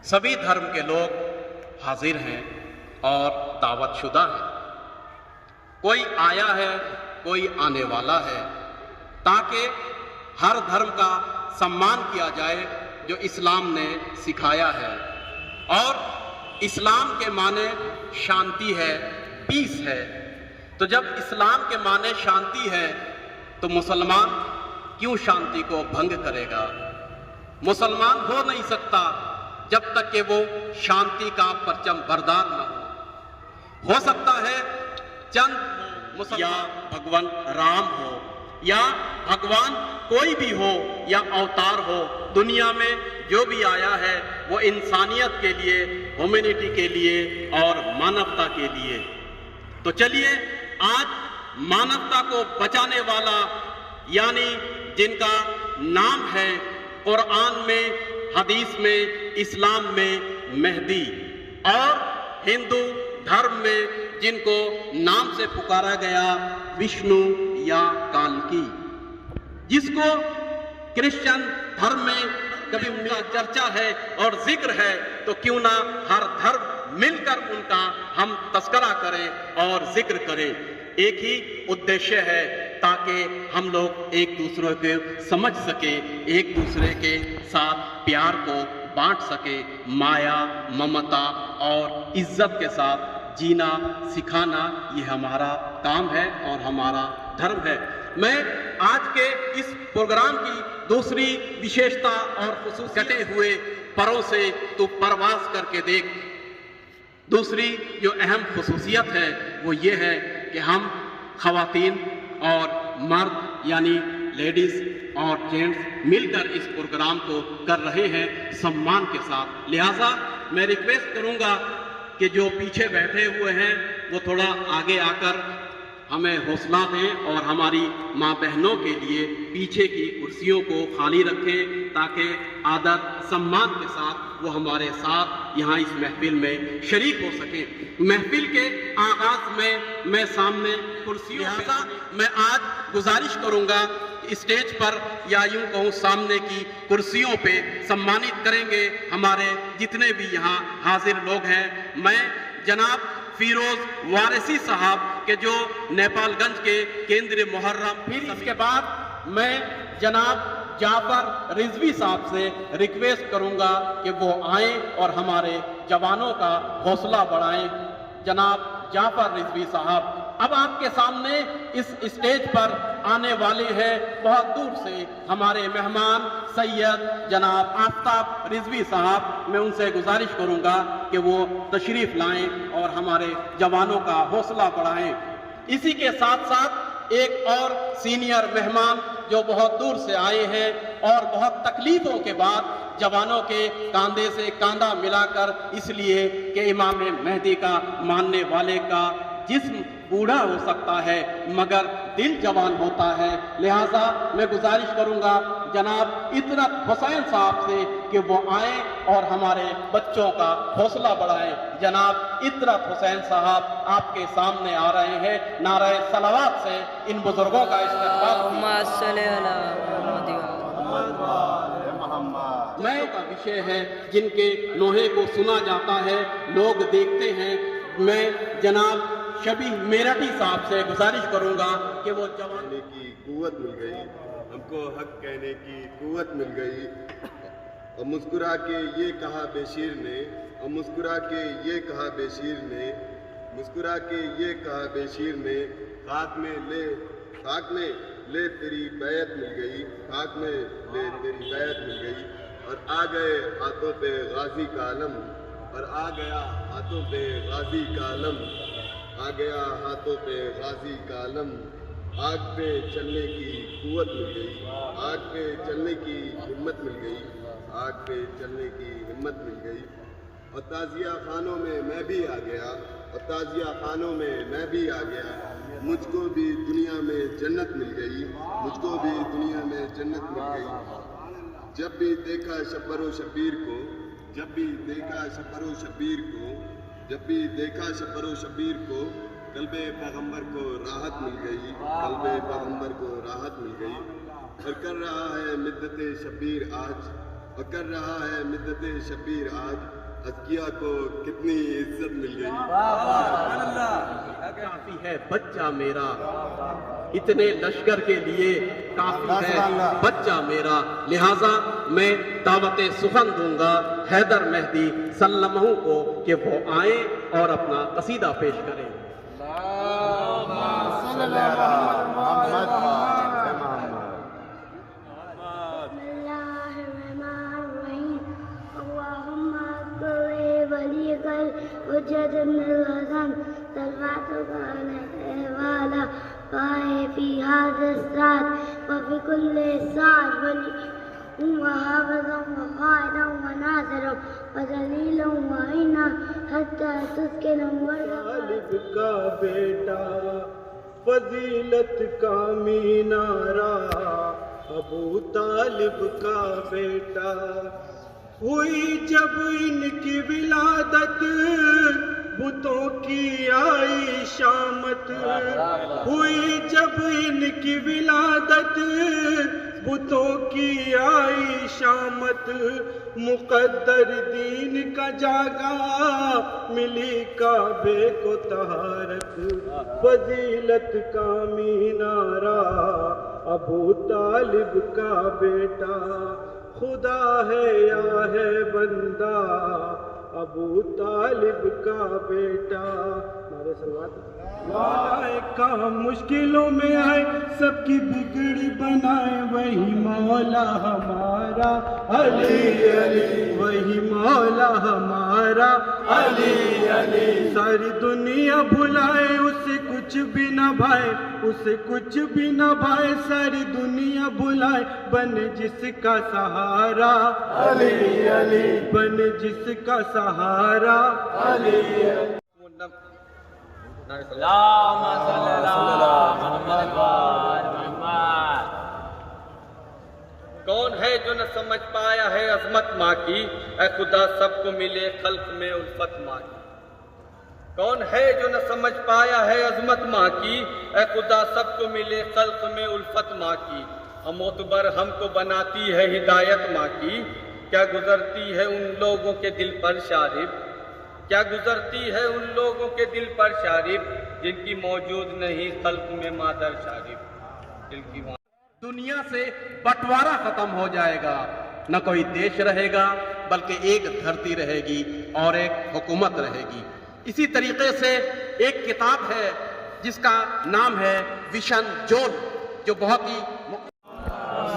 सभी धर्म के लोग हाजिर हैं और दावत शुदा हैं। कोई आया है, कोई आने वाला है, ताकि हर धर्म का सम्मान किया जाए जो इस्लाम ने सिखाया है। और इस्लाम के माने शांति है, पीस है। तो जब इस्लाम के माने शांति है तो मुसलमान क्यों शांति को भंग करेगा? मुसलमान हो नहीं सकता जब तक कि वो शांति का परचम बरदार न हो सकता है चंद मुसलमान या भगवान राम हो या भगवान कोई भी हो या अवतार हो, दुनिया में जो भी आया है वो इंसानियत के लिए, ह्यूमैनिटी के लिए और मानवता के लिए। तो चलिए आज मानवता को बचाने वाला यानी जिनका नाम है कुरान में, हदीस में, इस्लाम में मेहदी, और हिंदू धर्म में जिनको नाम से पुकारा गया विष्णु या कालकी, जिसको क्रिश्चियन धर्म में कभी उनका चर्चा है और जिक्र है, तो क्यों ना हर धर्म मिलकर उनका हम तस्करा करें और जिक्र करें। एक ही उद्देश्य है ताकि हम लोग एक दूसरे को समझ सके, एक दूसरे के साथ प्यार को बांट सके, माया, ममता और इज्जत के साथ जीना सिखाना ये हमारा काम है और हमारा धर्म है। मैं आज के इस प्रोग्राम की दूसरी विशेषता और खुसूस कटे हुए परों से तो परवास करके देख, दूसरी जो अहम खुसूसियत है वो ये है कि हम ख़वातीन और मर्द यानी लेडीज़ और जेंट्स मिलकर इस प्रोग्राम को कर रहे हैं सम्मान के साथ। लिहाजा मैं रिक्वेस्ट करूंगा कि जो पीछे बैठे हुए हैं वो थोड़ा आगे आकर हमें हौसला दें और हमारी माँ बहनों के लिए पीछे की कुर्सियों को खाली रखें ताकि आदर सम्मान के साथ वो हमारे साथ यहाँ इस महफिल में शरीक हो सके। महफिल के आगाज में मैं सामने कुर्सियों पे मैं आज गुजारिश करूँगा स्टेज पर या यूं कहूँ सामने की कुर्सियों पे सम्मानित करेंगे हमारे जितने भी यहाँ हाजिर लोग हैं। मैं जनाब फिरोज वारिसी साहब के जो नेपालगंज के केंद्रीय मुहर्रम, फिर इसके बाद मैं जनाब जाफर रिजवी साहब से रिक्वेस्ट करूंगा कि वो आए और हमारे जवानों का हौसला बढ़ाएं। जनाब जाफर रिजवी साहब अब आपके सामने इस स्टेज पर आने वाले हैं बहुत दूर से हमारे मेहमान सैयद जनाब आफ्ताब रिजवी साहब। मैं उनसे गुजारिश करूंगा कि वो तशरीफ लाएं और हमारे जवानों का हौसला बढ़ाएं। इसी के साथ साथ एक और सीनियर मेहमान जो बहुत दूर से आए हैं और बहुत तकलीफों के बाद जवानों के कांधे से कांधा मिलाकर, इसलिए कि इमाम मेहदी का मानने वाले का जिस्म बूढ़ा हो सकता है मगर दिल जवान होता है। लिहाजा मैं गुजारिश करूंगा जनाब इतरत हुसैन साहब से कि वो आए और हमारे बच्चों का हौसला बढ़ाएं। जनाब इतरत हुसैन साहब आपके सामने आ रहे हैं। नारे सलावत से इन बुजुर्गों का इस्तेमाल। मैं का विषय है जिनके लोहे को सुना जाता है, लोग देखते हैं। मैं जनाब शबी मेरठी साहब से गुजारिश करूंगा कि वो जवान की कुव्वत मिल गई, हमको हक कहने की कुव्वत मिल गई। और मुस्कुरा के ये कहा बेशीर ने, और मुस्कुरा के ये कहा बेशीर ने, मुस्कुरा के ये कहा बेशीर ने, खाक में ले तेरी बैत मिल गई, खाक में ले तेरी बैत मिल गई। और आ गए हाथों पे गाजी का अलम, और आ गया हाथों पे गाजी का अलम, आ गया हाथों पे गाजी का अलम। आग पे चलने की कुव्वत मिल गई, आग पे चलने की हिम्मत मिल गई, आग पे चलने की हिम्मत मिल गई। और ताज़िया खानों में मैं भी आ गया, और ताज़िया खानों में मैं भी आ गया। मुझको भी दुनिया में जन्नत मिल गई, मुझको भी दुनिया में जन्नत मिल गई। जब भी देखा शब्बरो शब्बीर को, जब भी देखा शब्बरो शब्बीर को, जब भी देखा शब्बरो शब्बीर को, कल्बे पैगंबर को राहत मिल गई, कल्बे पैगंबर को राहत मिल गई। और कर रहा है मिद्दते शब्बीर आज, اور کر رہا ہے مدت شبیر آج، ازکیہ کو کتنی عزت مل گئی۔ کافی ہے بچہ میرا، اتنے لشکر کے لیے کافی ہے بچہ میرا، لہٰذا میں دعوت سخن دوں گا حیدر مہدی سلمہ کو کہ وہ آئیں اور اپنا قصیدہ پیش کریں۔ حجت ابن الحسن صلواتك عليه وعلى آله في هذا الساعة وفي كل ساعة ولي وحافظا وقائدا وناصرا ودليلا وعينا حتى تسكن طالب کا بیٹا فضیلت کا مینارہ، ابو طالب کا بیٹا، ہوئی جب ان کی ولادت بتوں کی آئی شامت، ہوئی جب ان کی ولادت بتوں کی آئی شامت، مقدر دین کا جاگا ملی کعبے کو طہارت، فضیلت کا مینارہ ابو طالب کا بیٹا، خدا ہے یا ہے بندہ ابو طالب کا بیٹا۔ ہمارے سلوات کام مشکلوں میں آئے سب کی بگڑی بنائے وہی مولا ہمارا علی علی، وہی مولا ہمارا علی علی، ساری دنیا بھلائے اسے کچھ بھی نہ بھائے، اسے کچھ بھی نہ بھائے، ساری دنیا بھلائے بن جس کا سہارا علی علی، بن جس کا سہارا علی علی۔ اللهم صل على محمد وآل محمد۔ کون ہے جو نہ سمجھ پایا ہے عظمت ماں کی، اے خدا سب کو ملے خلق میں الفت ماں کی۔ کون ہے جو نہ سمجھ پایا ہے عظمت ماں کی، اے خدا سب کو ملے خلق میں الفت ماں کی۔ معتبر ہم کو بناتی ہے ہدایت ماں کی، کیا گزرتی ہے ان لوگوں کے دل پر شارب، کیا گزرتی ہے ان لوگوں کے دل پر شارب جن کی موجود نہیں خلق میں مادر شارب۔ دل کی دنیا سے بٹوارا ختم ہو جائے گا، نہ کوئی دیش رہے گا بلکہ ایک دھرتی رہے گی اور ایک حکومت رہے گی۔ اسی طریقے سے ایک کتاب ہے جس کا نام ہے ویژن جون، جو بہت ہی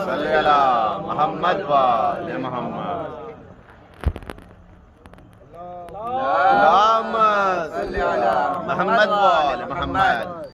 صلی علی محمد وآل محمد۔ اللہم صلی علی محمد وآل محمد۔